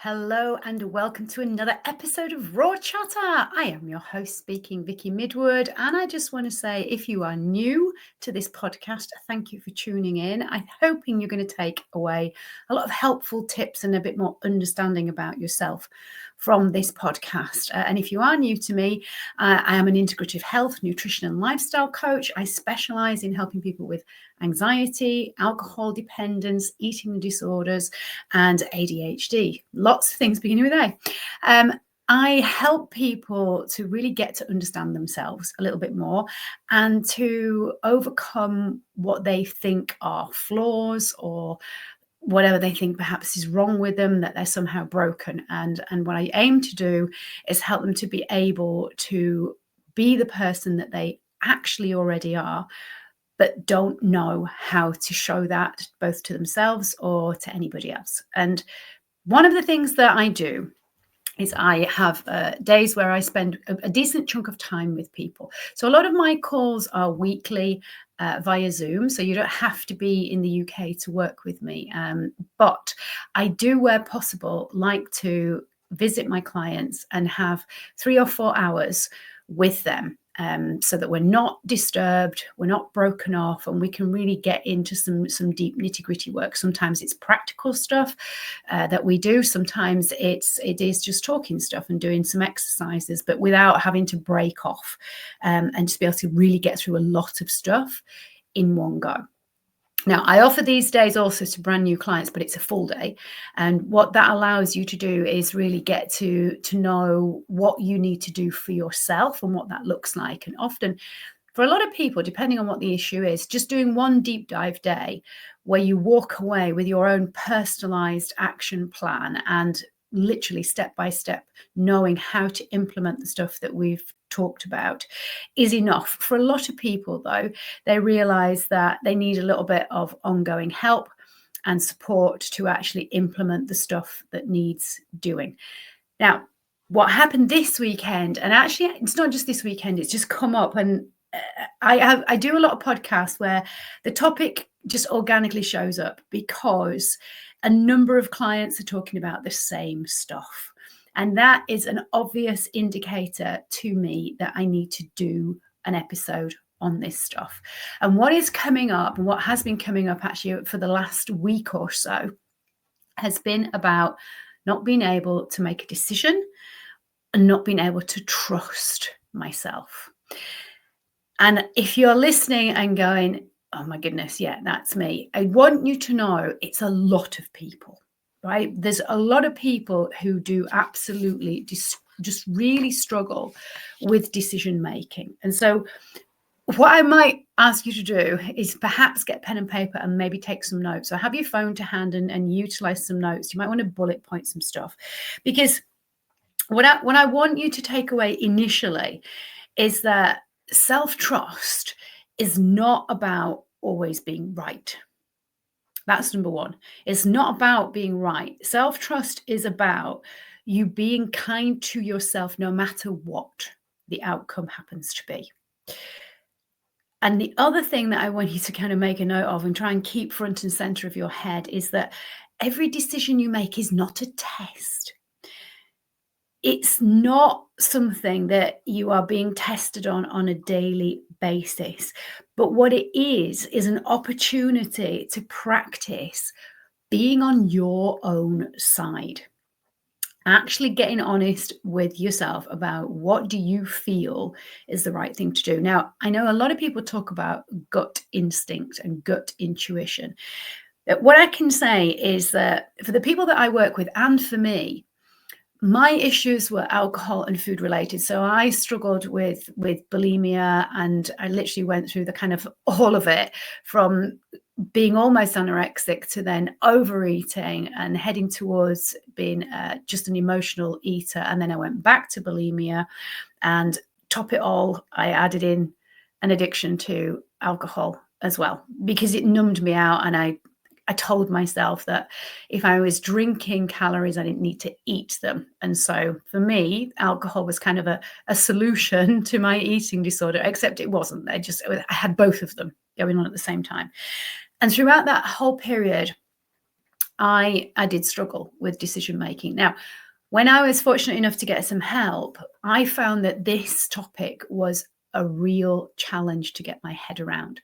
Hello and welcome to another episode of Raw Chatter. I am your host speaking, Vicky Midwood, and I just want to say if you are new to this podcast, thank you for tuning in. I'm hoping you're going to take away a lot of helpful tips and a bit more understanding about yourself from this podcast. And if you are new to me, I am an integrative health, nutrition and lifestyle coach. I specialize in helping people with anxiety, alcohol dependence, eating disorders, and ADHD. Lots of things beginning with A. I help people to really get to understand themselves a little bit more and to overcome what they think are flaws or whatever they think perhaps is wrong with them, that they're somehow broken. And what I aim to do is help them to be able to be the person that they actually already are, but don't know how to show that both to themselves or to anybody else. And one of the things that I do is I have days where I spend a decent chunk of time with people. So a lot of my calls are weekly via Zoom. So you don't have to be in the UK to work with me. But I do, where possible, like to visit my clients and have 3 or 4 hours with them. So that we're not disturbed, we're not broken off, and we can really get into some deep nitty-gritty work. Sometimes it's practical stuff that we do. Sometimes it is just talking stuff and doing some exercises, but without having to break off, and just be able to really get through a lot of stuff in one go. Now, I offer these days also to brand new clients, but it's a full day. And what that allows you to do is really get to know what you need to do for yourself and what that looks like. And often, for a lot of people, depending on what the issue is, just doing one deep dive day where you walk away with your own personalized action plan and literally step by step knowing how to implement the stuff that we've talked about is enough. For a lot of people, though, they realize that they need a little bit of ongoing help and support to actually implement the stuff that needs doing. Now, what happened this weekend, and actually it's not just this weekend, it's just come up, and I do a lot of podcasts where the topic just organically shows up because a number of clients are talking about the same stuff. And that is an obvious indicator to me that I need to do an episode on this stuff. And what is coming up, and what has been coming up actually for the last week or so, has been about not being able to make a decision and not being able to trust myself. And if you're listening and going, oh my goodness, yeah, that's me, I want you to know it's a lot of people. Right? There's a lot of people who do absolutely just really struggle with decision making. And so what I might ask you to do is perhaps get pen and paper and maybe take some notes. So have your phone to hand and utilize some notes. You might want to bullet point some stuff, because what I want you to take away initially is that self-trust is not about always being right. That's number one. It's not about being right. Self-trust is about you being kind to yourself no matter what the outcome happens to be. And the other thing that I want you to kind of make a note of and try and keep front and center of your head is that every decision you make is not a test. It's not something that you are being tested on a daily basis. But what it is an opportunity to practice being on your own side. Actually getting honest with yourself about what do you feel is the right thing to do. Now, I know a lot of people talk about gut instinct and gut intuition. But what I can say is that for the people that I work with and for me, my issues were alcohol and food related. So I struggled with bulimia, and I literally went through the kind of all of it, from being almost anorexic to then overeating and heading towards being just an emotional eater. And then I went back to bulimia, and top it all, I added in an addiction to alcohol as well, because it numbed me out. And I told myself that if I was drinking calories, I didn't need to eat them. And so for me, alcohol was kind of a solution to my eating disorder, except it wasn't. I had both of them going on at the same time. And throughout that whole period, I did struggle with decision making. Now, when I was fortunate enough to get some help, I found that this topic was a real challenge to get my head around,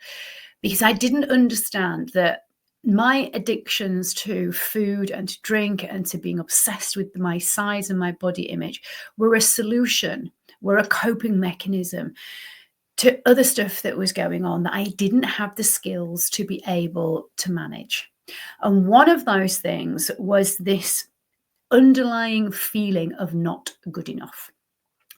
because I didn't understand that my addictions to food and to drink and to being obsessed with my size and my body image were a solution, were a coping mechanism to other stuff that was going on that I didn't have the skills to be able to manage. And one of those things was this underlying feeling of not good enough.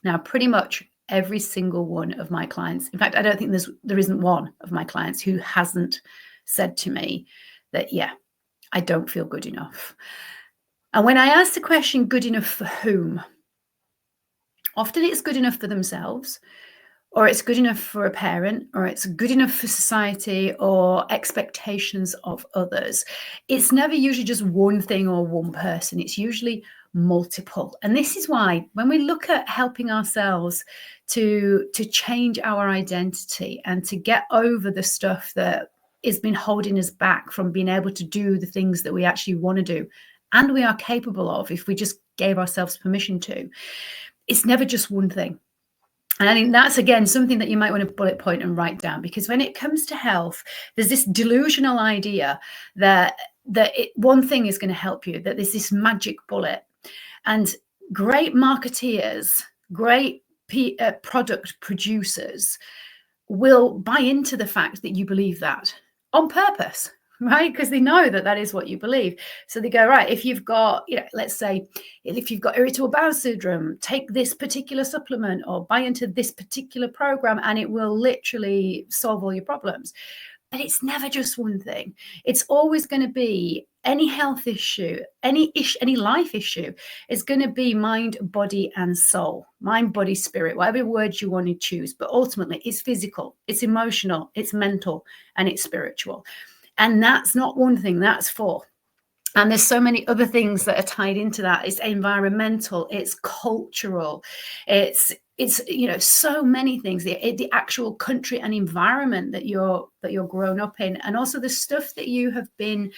Now, pretty much every single one of my clients, in fact, I don't think there isn't one of my clients who hasn't said to me that, yeah, I don't feel good enough. And when I ask the question, good enough for whom? Often it's good enough for themselves, or it's good enough for a parent, or it's good enough for society or expectations of others. It's never usually just one thing or one person. It's usually multiple. And this is why when we look at helping ourselves to change our identity and to get over the stuff that has been holding us back from being able to do the things that we actually want to do and we are capable of if we just gave ourselves permission to, it's never just one thing. And I think that's, again, something that you might want to bullet point and write down, because when it comes to health, there's this delusional idea that one thing is going to help you, that there's this magic bullet. And great marketeers, great product producers will buy into the fact that you believe that on purpose, right? Because they know that that is what you believe. So they go, right, if you've got, let's say, if you've got irritable bowel syndrome, take this particular supplement or buy into this particular program and it will literally solve all your problems. But it's never just one thing. It's always going to be any health issue, any life issue is going to be mind, body, and soul. Mind, body, spirit, whatever words you want to choose. But ultimately, it's physical, it's emotional, it's mental, and it's spiritual. And that's not one thing, that's four. And there's so many other things that are tied into that. It's environmental, it's cultural, it's so many things. The actual country and environment that you're grown up in, and also the stuff that you have been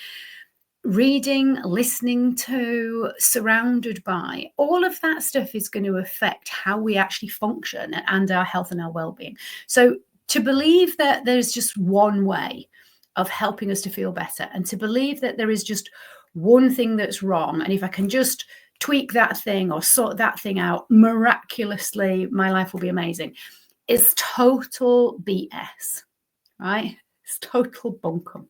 reading, listening to, surrounded by. All of that stuff is going to affect how we actually function and our health and our well-being. So to believe that there's just one way of helping us to feel better, and to believe that there is just one thing that's wrong, and if I can just tweak that thing or sort that thing out, miraculously my life will be amazing, is total BS, right? It's total bunkum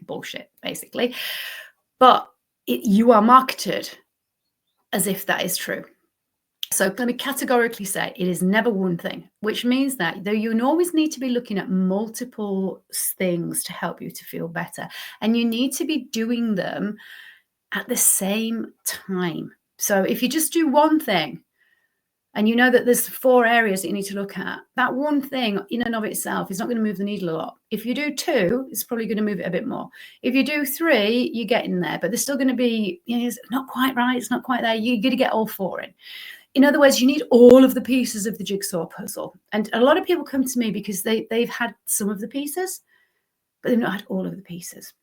bullshit, basically. But you are marketed as if that is true. So let me categorically say it is never one thing, which means that though you always need to be looking at multiple things to help you to feel better, and you need to be doing them at the same time. So if you just do one thing and you know that there's 4 areas that you need to look at, that one thing in and of itself is not going to move the needle a lot. If you do 2, it's probably going to move it a bit more. If you do 3, you get in there, but there's still going to be, it's not quite right, it's not quite there. You're going to get all 4 in. In other words, you need all of the pieces of the jigsaw puzzle. And a lot of people come to me because they've had some of the pieces, but they've not had all of the pieces.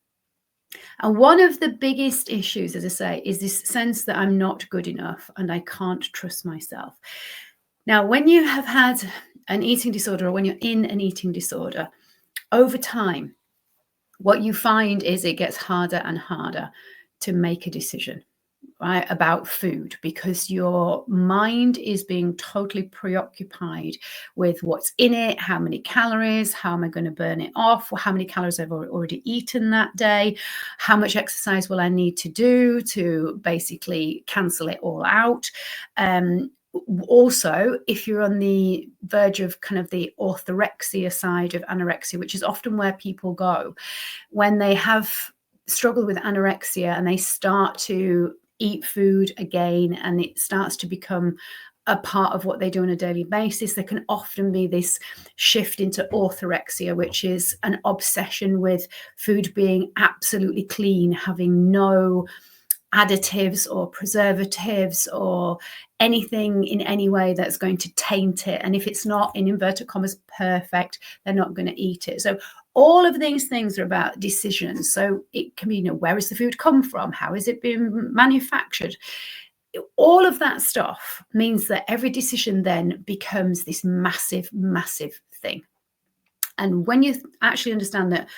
And one of the biggest issues, as I say, is this sense that I'm not good enough and I can't trust myself. Now, when you have had an eating disorder, or when you're in an eating disorder, over time, what you find is it gets harder and harder to make a decision, right, about food, because your mind is being totally preoccupied with what's in it, how many calories, how am I going to burn it off, how many calories I've already eaten that day, how much exercise will I need to do to basically cancel it all out. Also, if you're on the verge of kind of the orthorexia side of anorexia, which is often where people go when they have struggled with anorexia and they start to eat food again and it starts to become a part of what they do on a daily basis, there can often be this shift into orthorexia, which is an obsession with food being absolutely clean, having no additives or preservatives or anything in any way that's going to taint it. And if it's not, in inverted commas, perfect, they're not going to eat it. So All of these things are about decisions. So it can be, where has the food come from? How is it being manufactured? All of that stuff means that every decision then becomes this massive, massive thing. And when you actually understand that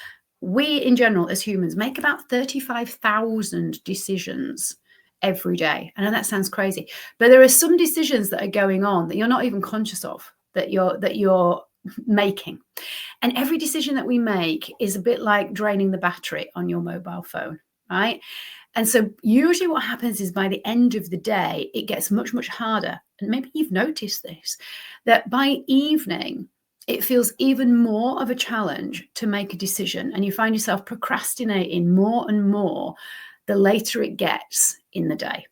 we in general as humans make about 35,000 decisions every day. I know that sounds crazy, but there are some decisions that are going on that you're not even conscious of, that you're making. And every decision that we make is a bit like draining the battery on your mobile phone, right? And so usually what happens is by the end of the day, it gets much, much harder. And maybe you've noticed this, that by evening, it feels even more of a challenge to make a decision. And you find yourself procrastinating more and more the later it gets in the day.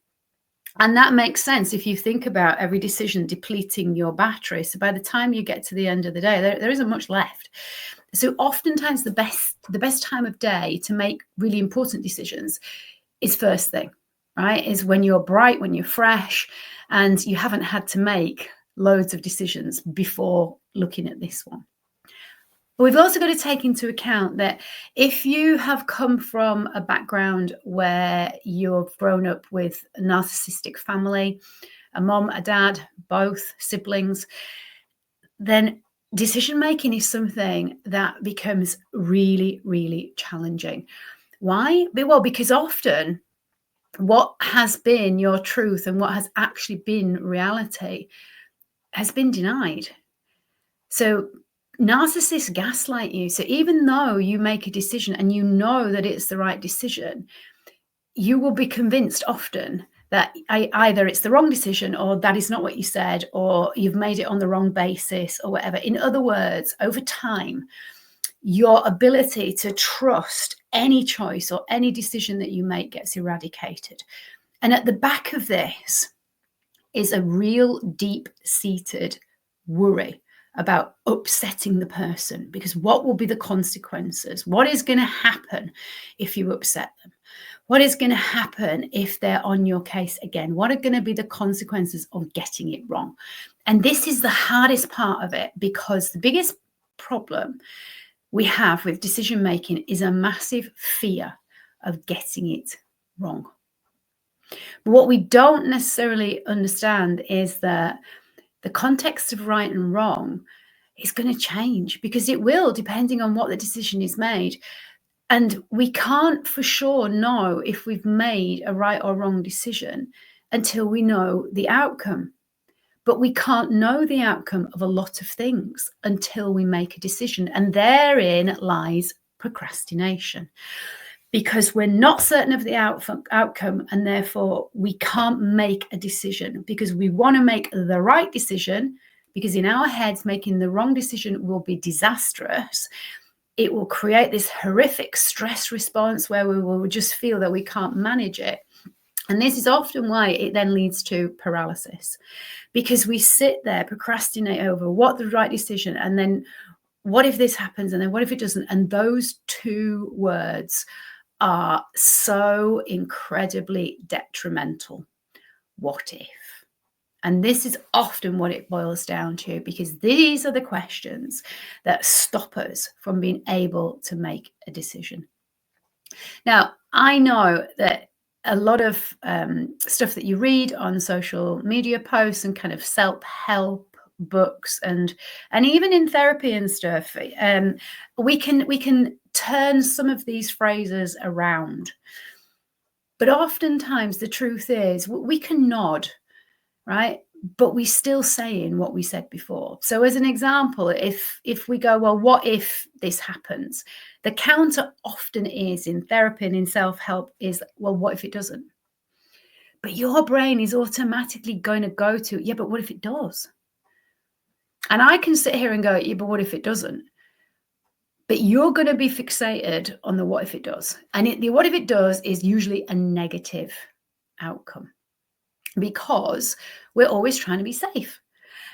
And that makes sense if you think about every decision depleting your battery. So by the time you get to the end of the day, there isn't much left. So oftentimes the best time of day to make really important decisions is first thing, right? Is when you're bright, when you're fresh, and you haven't had to make loads of decisions before looking at this one. But we've also got to take into account that if you have come from a background where you've grown up with a narcissistic family, a mom, a dad, both siblings, then decision making is something that becomes really, really challenging. Why? Well, because often what has been your truth and what has actually been reality has been denied. So narcissists gaslight you. So even though you make a decision and you know that it's the right decision, you will be convinced often that either it's the wrong decision or that is not what you said or you've made it on the wrong basis or whatever. In other words, over time, your ability to trust any choice or any decision that you make gets eradicated. And at the back of this is a real deep-seated worry about upsetting the person, because what will be the consequences? What is going to happen if you upset them? What is going to happen if they're on your case again? What are going to be the consequences of getting it wrong? And this is the hardest part of it, because the biggest problem we have with decision making is a massive fear of getting it wrong. But what we don't necessarily understand is that the context of right and wrong is going to change, because it will, depending on what the decision is made. And we can't for sure know if we've made a right or wrong decision until we know the outcome. But we can't know the outcome of a lot of things until we make a decision. And therein lies procrastination, because we're not certain of the outcome, and therefore we can't make a decision because we want to make the right decision, because in our heads, making the wrong decision will be disastrous. It will create this horrific stress response where we will just feel that we can't manage it. And this is often why it then leads to paralysis, because we sit there, procrastinate over what the right decision, and then what if this happens, and then what if it doesn't? And those two words are so incredibly detrimental. What if? And this is often what it boils down to, because these are the questions that stop us from being able to make a decision. Now, I know that a lot of stuff that you read on social media posts and kind of self-help books and even in therapy and stuff, we can turn some of these phrases around. But oftentimes the truth is we can nod, right? But we're still saying what we said before. So as an example, if we go, well, what if this happens? The counter often is in therapy and in self-help is, well, what if it doesn't? But your brain is automatically going to go to, yeah, but what if it does? And I can sit here and go, yeah, but what if it doesn't? But you're going to be fixated on the what if it does. And the what if it does is usually a negative outcome, because we're always trying to be safe.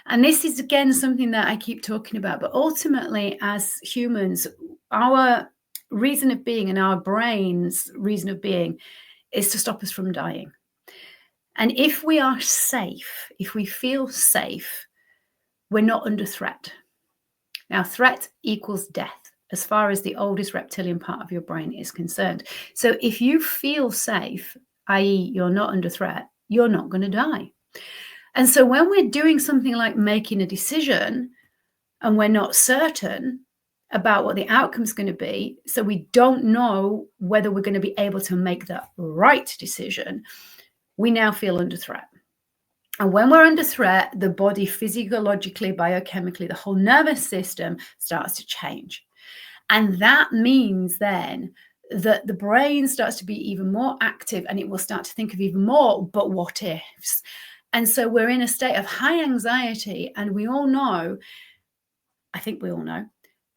And this is, again, something that I keep talking about. But ultimately, as humans, our reason of being and our brain's reason of being is to stop us from dying. And if we are safe, if we feel safe, we're not under threat. Now, threat equals death as far as the oldest reptilian part of your brain is concerned. So if you feel safe, i.e., you're not under threat, you're not going to die. And so when we're doing something like making a decision and we're not certain about what the outcome is going to be, so we don't know whether we're going to be able to make the right decision, we now feel under threat. And when we're under threat, the body physiologically, biochemically, the whole nervous system starts to change. And that means then that the brain starts to be even more active, and it will start to think of even more, but what ifs? And so we're in a state of high anxiety, and we all know, I think we all know,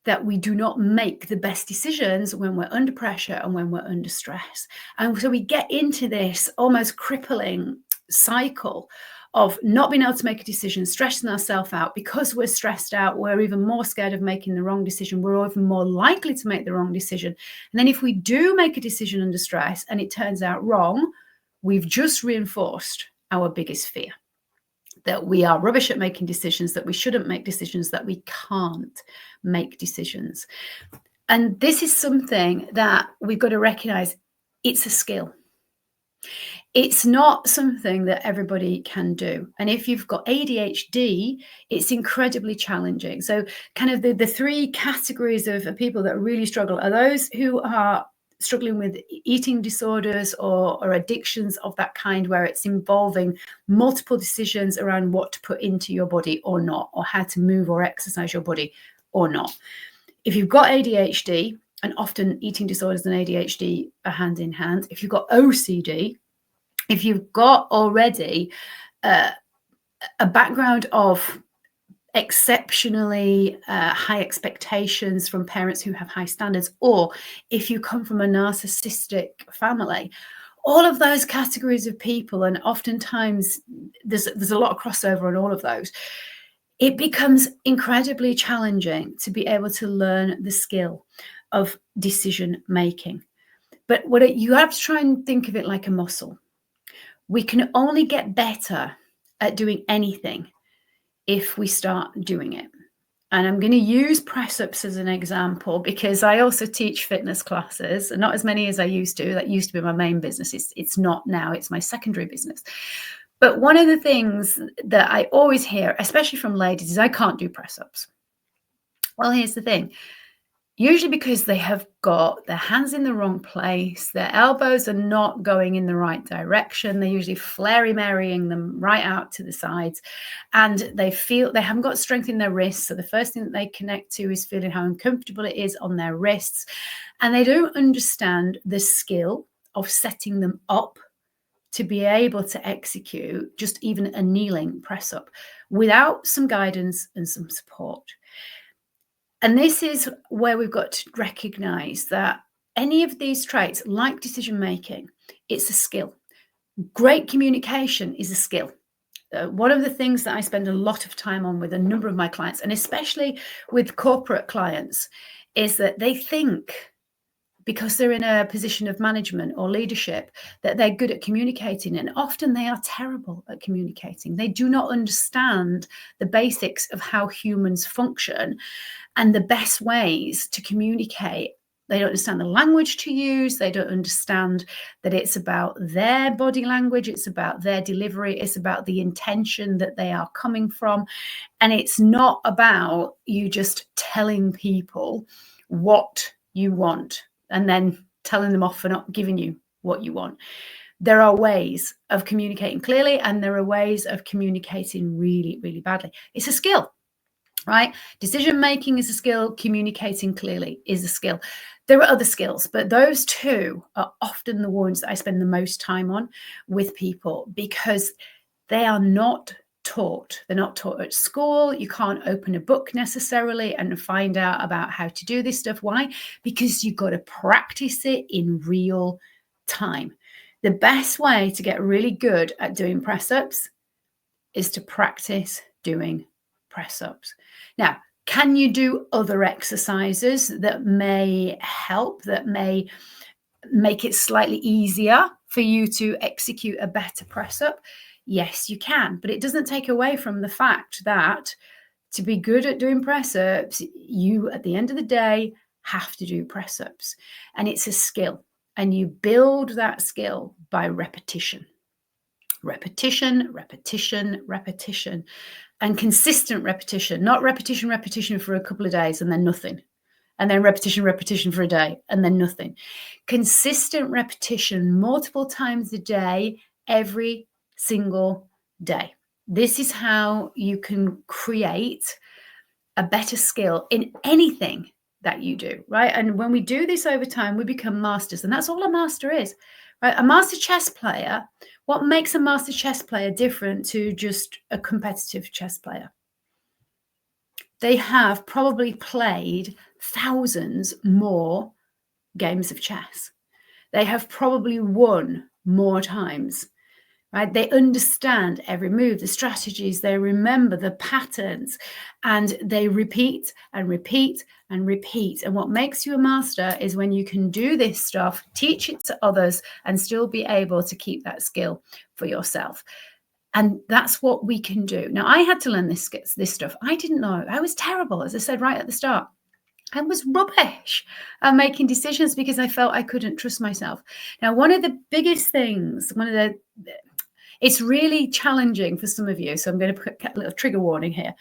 that we do not make the best decisions when we're under pressure and when we're under stress. And so we get into this almost crippling cycle of not being able to make a decision, stressing ourselves out. Because we're stressed out, we're even more scared of making the wrong decision. We're even more likely to make the wrong decision. And then if we do make a decision under stress and it turns out wrong, we've just reinforced our biggest fear, that we are rubbish at making decisions, that we shouldn't make decisions, that we can't make decisions. And this is something that we've got to recognize. It's a skill. It's not something that everybody can do. And if you've got ADHD, it's incredibly challenging. So kind of the three categories of people that really struggle are those who are struggling with eating disorders or addictions of that kind, where it's involving multiple decisions around what to put into your body or not, or how to move or exercise your body or not. If you've got ADHD, and often eating disorders and ADHD are hand in hand. If you've got OCD, if you've got already a background of exceptionally high expectations from parents who have high standards, or if you come from a narcissistic family, all of those categories of people, and oftentimes there's a lot of crossover on all of those, it becomes incredibly challenging to be able to learn the skill of decision making. But you have to try and think of it like a muscle. We can only get better at doing anything if we start doing it. And I'm going to use press-ups as an example, because I also teach fitness classes, and not as many as I used to. That used to be my main business. It's not now. It's my secondary business. But one of the things that I always hear, especially from ladies, is I can't do press-ups. Well, here's the thing. Usually because they have got their hands in the wrong place, their elbows are not going in the right direction. They're usually flary-marrying them right out to the sides, and they haven't got strength in their wrists. So the first thing that they connect to is feeling how uncomfortable it is on their wrists, and they don't understand the skill of setting them up to be able to execute just even a kneeling press up without some guidance and some support. And this is where we've got to recognize that any of these traits, like decision making, it's a skill. Great communication is a skill. One of the things that I spend a lot of time on with a number of my clients, and especially with corporate clients, is that they think, because they're in a position of management or leadership, that they're good at communicating, and often they are terrible at communicating. They do not understand the basics of how humans function and the best ways to communicate. They don't understand the language to use. They don't understand that it's about their body language. It's about their delivery. It's about the intention that they are coming from. And it's not about you just telling people what you want and then telling them off for not giving you what you want. There are ways of communicating clearly, and there are ways of communicating really, really badly. It's a skill, right? Decision making is a skill. Communicating clearly is a skill. There are other skills, but those two are often the ones that I spend the most time on with people, because they are not taught. They're not taught at school. You can't open a book necessarily and find out about how to do this stuff. Why? Because you've got to practice it in real time. The best way to get really good at doing press-ups is to practice doing press-ups. Now, can you do other exercises that may help, that may make it slightly easier for you to execute a better press-up? Yes, you can, but it doesn't take away from the fact that to be good at doing press-ups, you, at the end of the day, have to do press ups. And it's a skill. And you build that skill by repetition. Repetition, repetition, repetition, and consistent repetition, not repetition for a couple of days and then nothing. And then repetition for a day and then nothing. Consistent repetition multiple times a day, every single day. This is how you can create a better skill in anything that you do, right? And when we do this over time, we become masters. And that's all a master is, right? A master chess player, what makes a master chess player different to just a competitive chess player? They have probably played thousands more games of chess. They have probably won more times, right? They understand every move, the strategies, they remember the patterns, and they repeat and repeat and repeat. And what makes you a master is when you can do this stuff, teach it to others, and still be able to keep that skill for yourself. And that's what we can do. Now, I had to learn this stuff. I didn't know. I was terrible, as I said right at the start. I was rubbish at making decisions because I felt I couldn't trust myself. Now, one of the biggest things, it's really challenging for some of you. So I'm going to put a little trigger warning here.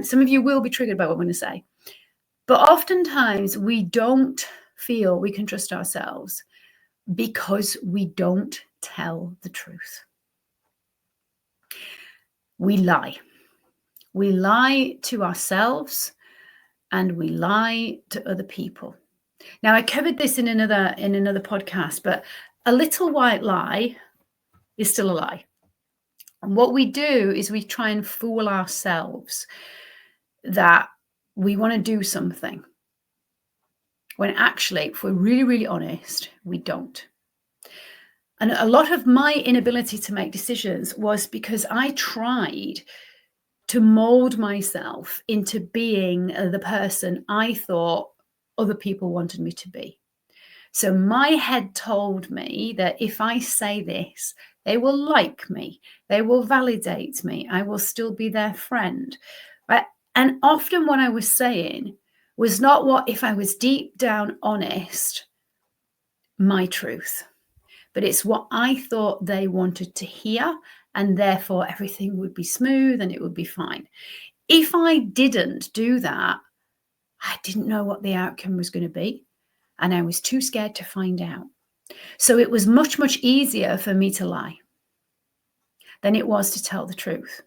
Some of you will be triggered by what I'm going to say. But oftentimes we don't feel we can trust ourselves because we don't tell the truth. We lie. We lie to ourselves and we lie to other people. Now, I covered this in another podcast, but a little white lie is still a lie. And what we do is we try and fool ourselves that we want to do something, when actually, if we're really, really honest, we don't. And a lot of my inability to make decisions was because I tried to mold myself into being the person I thought other people wanted me to be. So my head told me that if I say this, they will like me, they will validate me, I will still be their friend. Right? And often what I was saying was not what, if I was deep down honest, my truth, but it's what I thought they wanted to hear, and therefore everything would be smooth and it would be fine. If I didn't do that, I didn't know what the outcome was going to be, and I was too scared to find out. So it was much, much easier for me to lie than it was to tell the truth.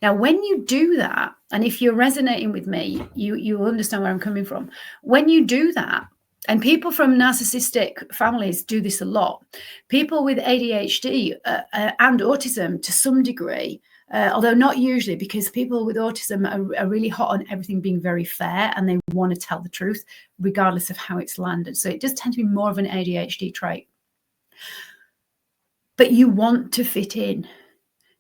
Now, when you do that, and if you're resonating with me, you will understand where I'm coming from. When you do that, and people from narcissistic families do this a lot, people with ADHD and autism to some degree, although not usually, because people with autism are really hot on everything being very fair and they want to tell the truth regardless of how it's landed. So it does tend to be more of an ADHD trait. But you want to fit in.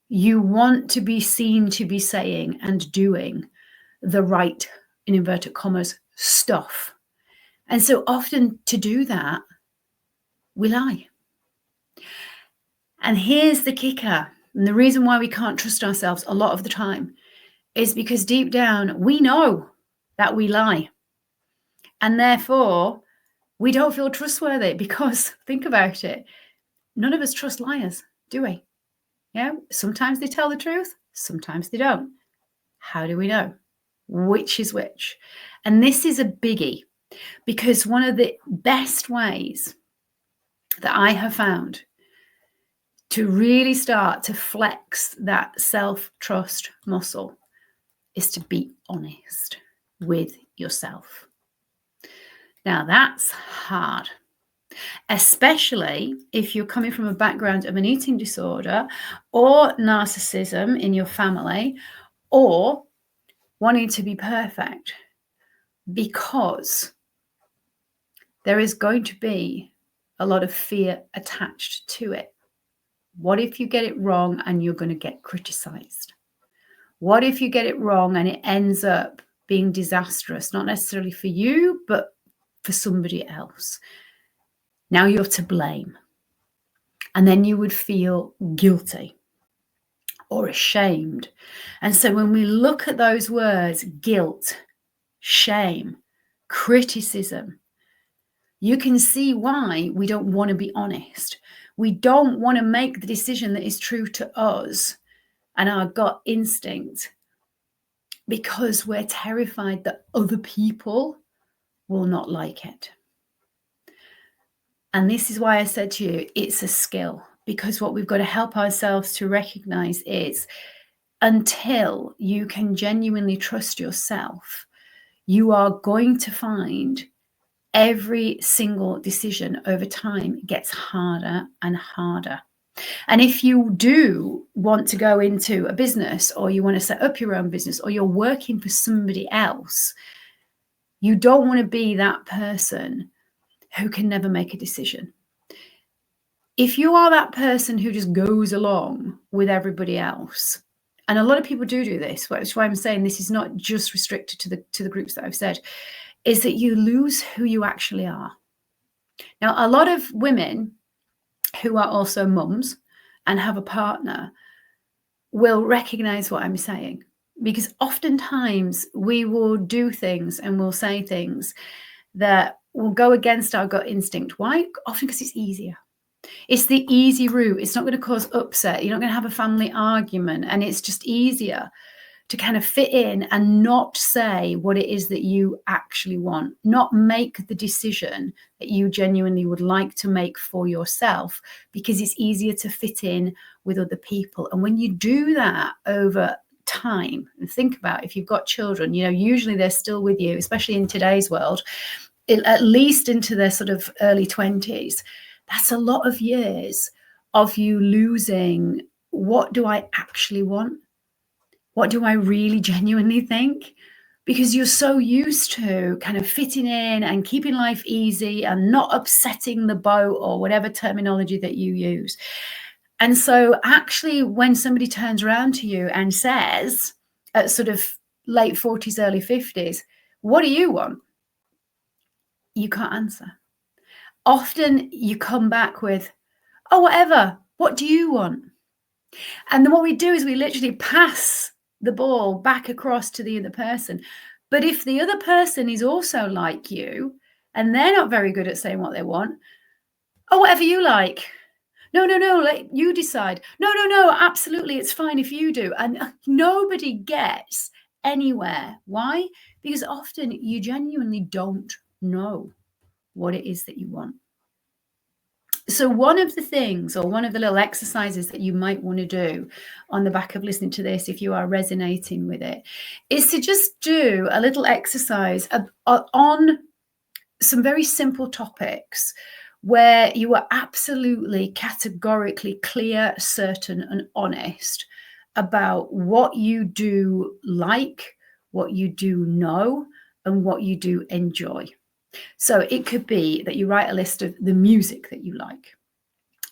You want to be seen to be saying and doing the right, in inverted commas, stuff. And so often to do that, we lie. And here's the kicker. And the reason why we can't trust ourselves a lot of the time is because deep down, we know that we lie. And therefore, we don't feel trustworthy because, think about it, none of us trust liars, do we? Yeah, sometimes they tell the truth, sometimes they don't. How do we know which is which? And this is a biggie, because one of the best ways that I have found to really start to flex that self-trust muscle is to be honest with yourself. Now, that's hard, especially if you're coming from a background of an eating disorder or narcissism in your family, or wanting to be perfect, because there is going to be a lot of fear attached to it. What if you get it wrong and you're going to get criticized? What if you get it wrong and it ends up being disastrous, not necessarily for you, but for somebody else? Now you're to blame. And then you would feel guilty or ashamed. And so when we look at those words, guilt, shame, criticism, you can see why we don't want to be honest. We don't want to make the decision that is true to us and our gut instinct because we're terrified that other people will not like it. And this is why I said to you, it's a skill, because what we've got to help ourselves to recognize is until you can genuinely trust yourself, you are going to find every single decision over time gets harder and harder. And if you do want to go into a business, or you want to set up your own business, or you're working for somebody else, you don't want to be that person who can never make a decision. If you are that person who just goes along with everybody else, and a lot of people do this, which is why I'm saying this is not just restricted to the groups that I've said, is that you lose who you actually are. Now, a lot of women who are also mums and have a partner will recognize what I'm saying, because oftentimes we will do things and we'll say things that will go against our gut instinct. Why? Often because it's easier. It's the easy route. It's not going to cause upset. You're not going to have a family argument. And it's just easier to kind of fit in and not say what it is that you actually want, not make the decision that you genuinely would like to make for yourself, because it's easier to fit in with other people. And when you do that over time, and think about if you've got children, usually they're still with you, especially in today's world, at least into their sort of early 20s. That's a lot of years of you losing, what do I actually want? What do I really genuinely think? Because you're so used to kind of fitting in and keeping life easy and not upsetting the boat, or whatever terminology that you use. And so actually, when somebody turns around to you and says at sort of late 40s, early 50s, what do you want? You can't answer. Often you come back with, oh, whatever, what do you want? And then what we do is we literally pass the ball back across to the other person. But if the other person is also like you and they're not very good at saying what they want, oh, whatever you like. No, let you decide. No, absolutely, it's fine if you do. And nobody gets anywhere. Why? Because often you genuinely don't know what it is that you want. So one of the things, or one of the little exercises that you might want to do on the back of listening to this, if you are resonating with it, is to just do a little exercise on some very simple topics where you are absolutely categorically clear, certain, and honest about what you do like, what you do know, and what you do enjoy. So it could be that you write a list of the music that you like.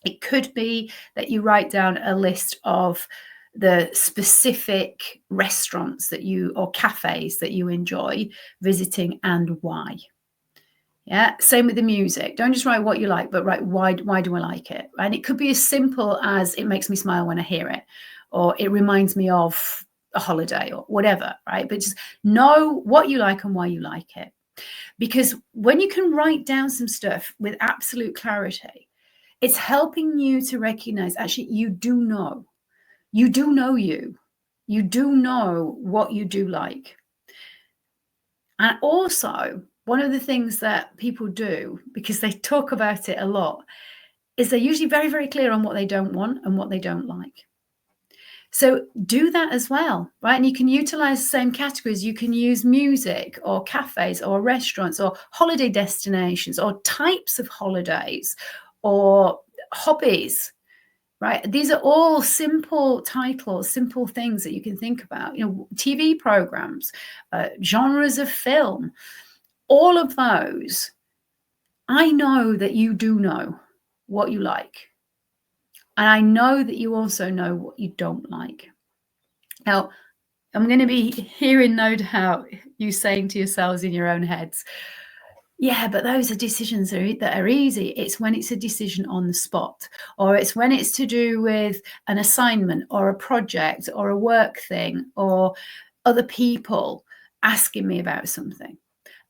It could be that you write down a list of the specific restaurants that or cafes that you enjoy visiting and why. Yeah, same with the music. Don't just write what you like, but write why do I like it? And it could be as simple as it makes me smile when I hear it, or it reminds me of a holiday, or whatever, right? But just know what you like and why you like it. Because when you can write down some stuff with absolute clarity, it's helping you to recognize, actually, you do know you. You do know what you do like. And also, one of the things that people do, because they talk about it a lot, is they're usually very, very clear on what they don't want and what they don't like. So do that as well, right? And you can utilize the same categories. You can use music or cafes or restaurants or holiday destinations or types of holidays or hobbies, right? These are all simple titles, simple things that you can think about. TV programs, genres of film, all of those. I know that you do know what you like. And I know that you also know what you don't like. Now, I'm going to be hearing, no doubt, you saying to yourselves in your own heads, yeah, but those are decisions that are easy. It's when it's a decision on the spot, or it's when it's to do with an assignment or a project or a work thing or other people asking me about something.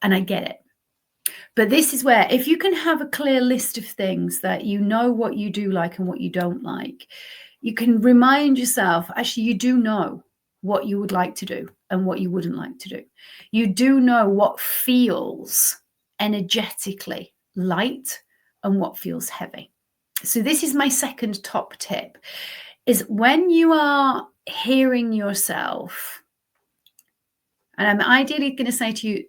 And I get it. But this is where, if you can have a clear list of things that you know what you do like and what you don't like, you can remind yourself, actually, you do know what you would like to do and what you wouldn't like to do. You do know what feels energetically light and what feels heavy. So this is my second top tip, is when you are hearing yourself, and I'm ideally going to say to you,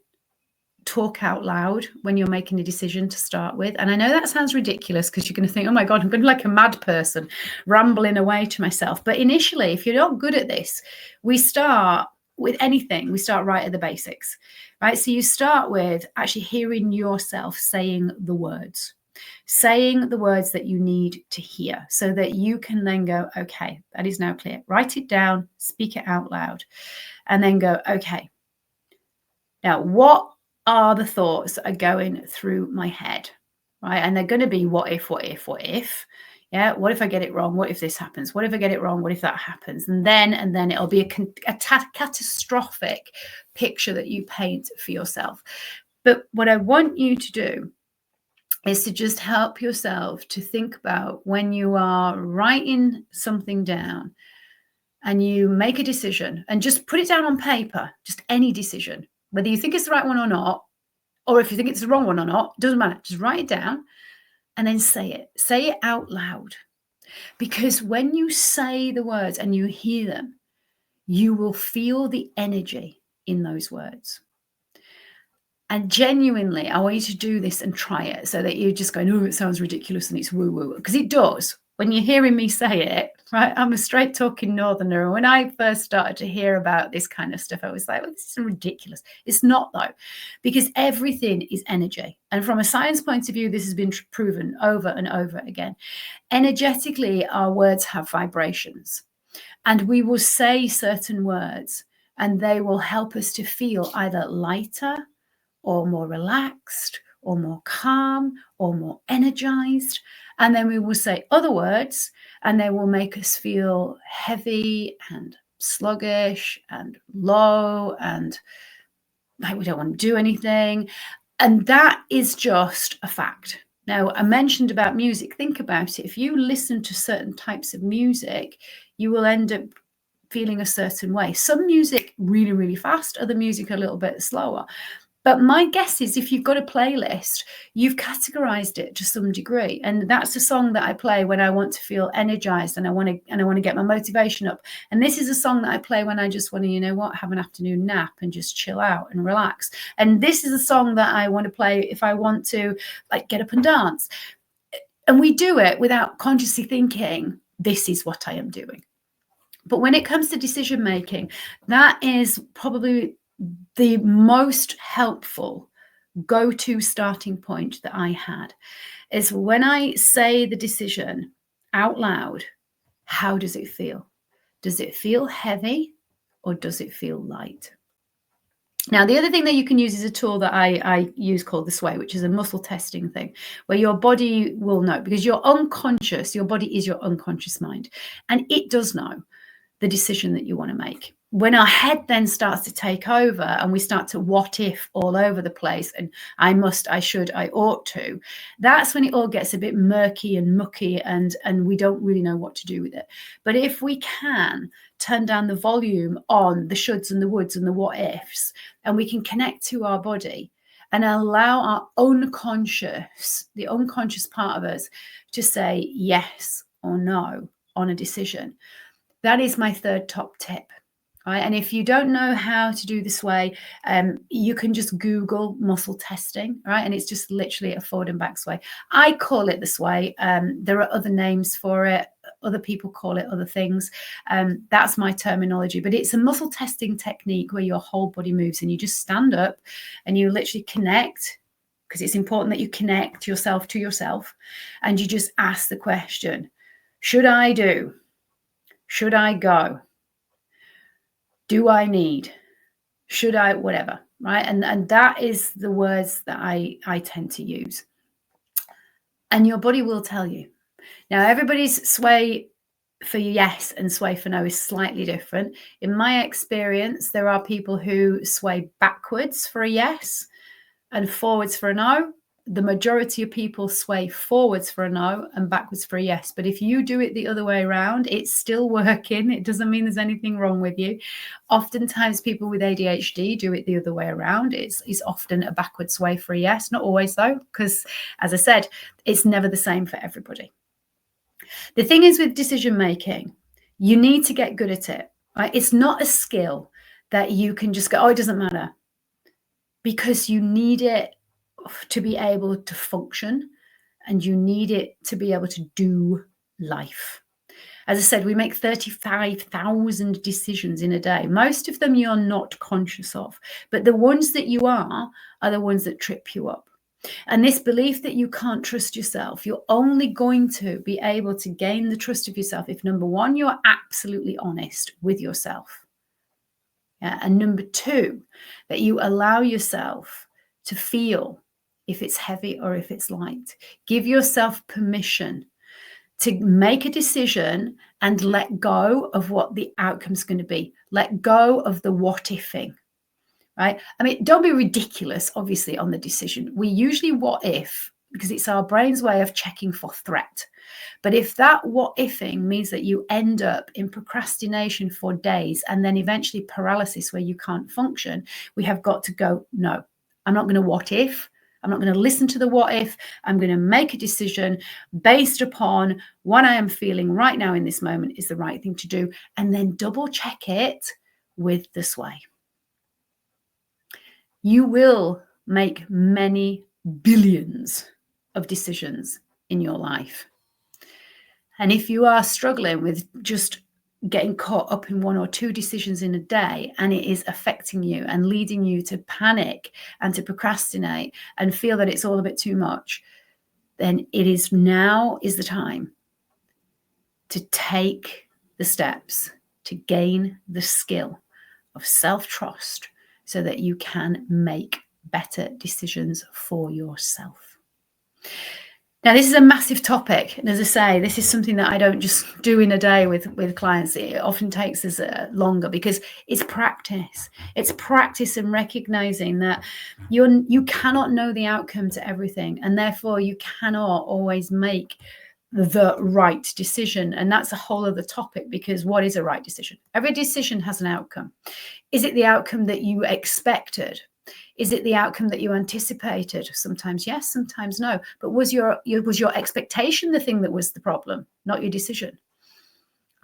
talk out loud when you're making a decision to start with. And I know that sounds ridiculous because you're going to think, oh my God, I'm going to be like a mad person rambling away to myself. But initially, if you're not good at this, we start with anything. We start right at the basics, right? So you start with actually hearing yourself saying the words that you need to hear so that you can then go, okay, that is now clear. Write it down, speak it out loud, and then go, okay, now what are the thoughts that are going through my head, right? And they're going to be what if, what if, what if. Yeah, what if I get it wrong? What if this happens? What if I get it wrong? What if that happens? And then it'll be a catastrophic picture that you paint for yourself. But what I want you to do is to just help yourself to think about when you are writing something down and you make a decision, and just put it down on paper, just any decision, whether you think it's the right one or not, or if you think it's the wrong one or not, doesn't matter. Just write it down and then say it out loud. Because when you say the words and you hear them, you will feel the energy in those words. And genuinely, I want you to do this and try it so that you're just going, oh, it sounds ridiculous and it's woo-woo. Because it does. When you're hearing me say it, right? I'm a straight talking northerner. And when I first started to hear about this kind of stuff, I was like, well, this is ridiculous. It's not, though, because everything is energy. And from a science point of view, this has been proven over and over again. Energetically, our words have vibrations. And we will say certain words and they will help us to feel either lighter or more relaxed or more calm or more energized. And then we will say other words and they will make us feel heavy and sluggish and low and like we don't want to do anything. And that is just a fact. Now, I mentioned about music. Think about it. If you listen to certain types of music, you will end up feeling a certain way. Some music really, really fast, other music a little bit slower. But my guess is if you've got a playlist, you've categorized it to some degree. And that's a song that I play when I want to feel energized and I want to get my motivation up. And this is a song that I play when I just want to, you know what, have an afternoon nap and just chill out and relax. And this is a song that I want to play if I want to like get up and dance. And we do it without consciously thinking, this is what I am doing. But when it comes to decision making, that is probably the most helpful go-to starting point that I had is when I say the decision out loud, how does it feel? Does it feel heavy or does it feel light? Now, the other thing that you can use is a tool that I use called the Sway, which is a muscle testing thing where your body will know, because you're unconscious, your body is your unconscious mind, and it does know the decision that you want to make. When our head then starts to take over and we start to what if all over the place and I must, I should, I ought to, that's when it all gets a bit murky and mucky and we don't really know what to do with it. But if we can turn down the volume on the shoulds and the woulds and the what ifs, and we can connect to our body and allow our the unconscious part of us to say yes or no on a decision. That is my third top tip. Right? And if you don't know how to do this way, you can just Google muscle testing, right? And it's just literally a forward and back sway. I call it the sway. There are other names for it. Other people call it other things. That's my terminology. But it's a muscle testing technique where your whole body moves and you just stand up and you literally connect, because it's important that you connect yourself to yourself. And you just ask the question, should I do? Should I go? Do I need? Should I? Whatever, right? And that is the words that I tend to use. And your body will tell you. Now, everybody's sway for yes and sway for no is slightly different. In my experience, there are people who sway backwards for a yes, and forwards for a no, the majority of people sway forwards for a no and backwards for a yes. But if you do it the other way around, it's still working. It doesn't mean there's anything wrong with you. Oftentimes people with ADHD do it the other way around. It's often a backward sway for a yes. Not always though, because as I said, it's never the same for everybody. The thing is with decision making, you need to get good at it, right? It's not a skill that you can just go, oh, it doesn't matter, because you need it to be able to function, and you need it to be able to do life. As I said, we make 35,000 decisions in a day. Most of them you're not conscious of, but the ones that you are the ones that trip you up. And this belief that you can't trust yourself, you're only going to be able to gain the trust of yourself if, number one, you're absolutely honest with yourself. Yeah? And number two, that you allow yourself to feel if it's heavy or if it's light. Give yourself permission to make a decision and let go of what the outcome's going to be. Let go of the what ifing, right? I mean, don't be ridiculous, obviously, on the decision. We usually what if because it's our brain's way of checking for threat. But if that what ifing means that you end up in procrastination for days and then eventually paralysis where you can't function, we have got to go, no, I'm not going to what if. I'm not going to listen to the what if. I'm going to make a decision based upon what I am feeling right now in this moment is the right thing to do, and then double check it with the sway. You will make many billions of decisions in your life. And if you are struggling with just getting caught up in one or two decisions in a day, and it is affecting you and leading you to panic and to procrastinate and feel that it's all a bit too much, then now is the time to take the steps to gain the skill of self-trust so that you can make better decisions for yourself. Now, this is a massive topic. And as I say, this is something that I don't just do in a day with clients. It often takes us longer because it's practice. It's practice and recognizing that you cannot know the outcome to everything. And therefore, you cannot always make the right decision. And that's a whole other topic, because what is a right decision? Every decision has an outcome. Is it the outcome that you expected? Is it the outcome that you anticipated? Sometimes yes, sometimes no. But was your expectation the thing that was the problem, not your decision?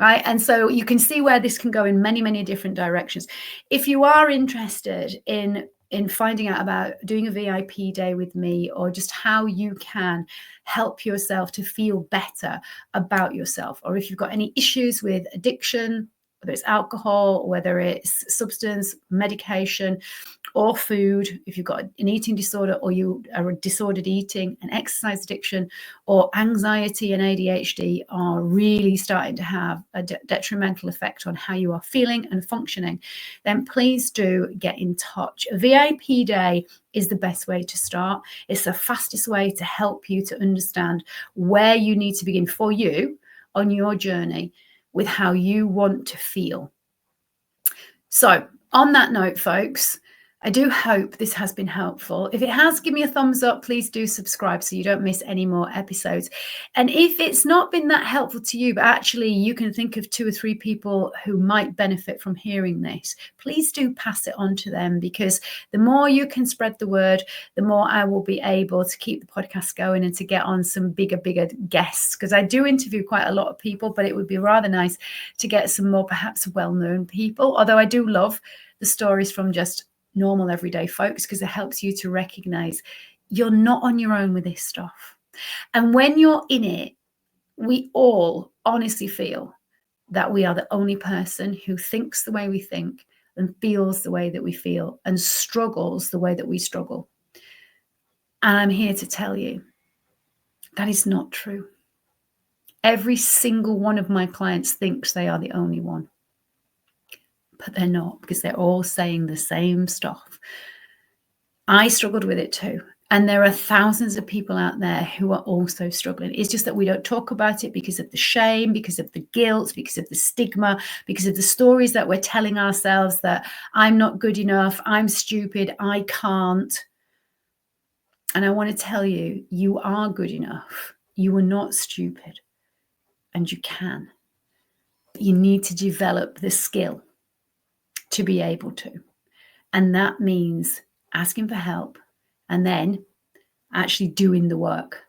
Right? And so you can see where this can go in many, many different directions. If you are interested in finding out about doing a VIP day with me, or just how you can help yourself to feel better about yourself, or if you've got any issues with addiction, whether it's alcohol, whether it's substance, medication, or food, if you've got an eating disorder, or you are disordered eating, an exercise addiction, or anxiety and ADHD are really starting to have a detrimental effect on how you are feeling and functioning, then please do get in touch. A VIP day is the best way to start. It's the fastest way to help you to understand where you need to begin for you on your journey with how you want to feel. So on that note, folks, I do hope this has been helpful. If it has, give me a thumbs up. Please do subscribe so you don't miss any more episodes. And if it's not been that helpful to you, but actually you can think of 2 or 3 people who might benefit from hearing this, please do pass it on to them, because the more you can spread the word, the more I will be able to keep the podcast going and to get on some bigger guests, because I do interview quite a lot of people, but it would be rather nice to get some more perhaps well-known people, although I do love the stories from just normal everyday folks, because it helps you to recognize you're not on your own with this stuff. And when you're in it, we all honestly feel that we are the only person who thinks the way we think and feels the way that we feel and struggles the way that we struggle. And I'm here to tell you that is not true. Every single one of my clients thinks they are the only one. But they're not, because they're all saying the same stuff. I struggled with it too. And there are thousands of people out there who are also struggling. It's just that we don't talk about it because of the shame, because of the guilt, because of the stigma, because of the stories that we're telling ourselves that I'm not good enough, I'm stupid, I can't. And I want to tell you, you are good enough. You are not stupid, and you can. But you need to develop the skill to be able to. And that means asking for help and then actually doing the work,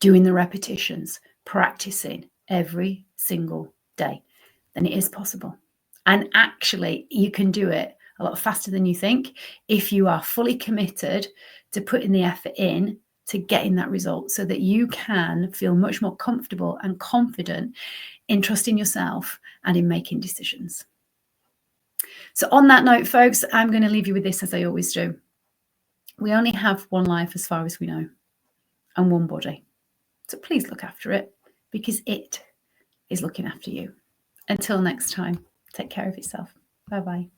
doing the repetitions, practicing every single day. Then it is possible. And actually, you can do it a lot faster than you think if you are fully committed to putting the effort in to getting that result, so that you can feel much more comfortable and confident in trusting yourself and in making decisions. So on that note, folks, I'm going to leave you with this, as I always do. We only have one life as far as we know, and one body. So please look after it, because it is looking after you. Until next time, take care of yourself. Bye-bye.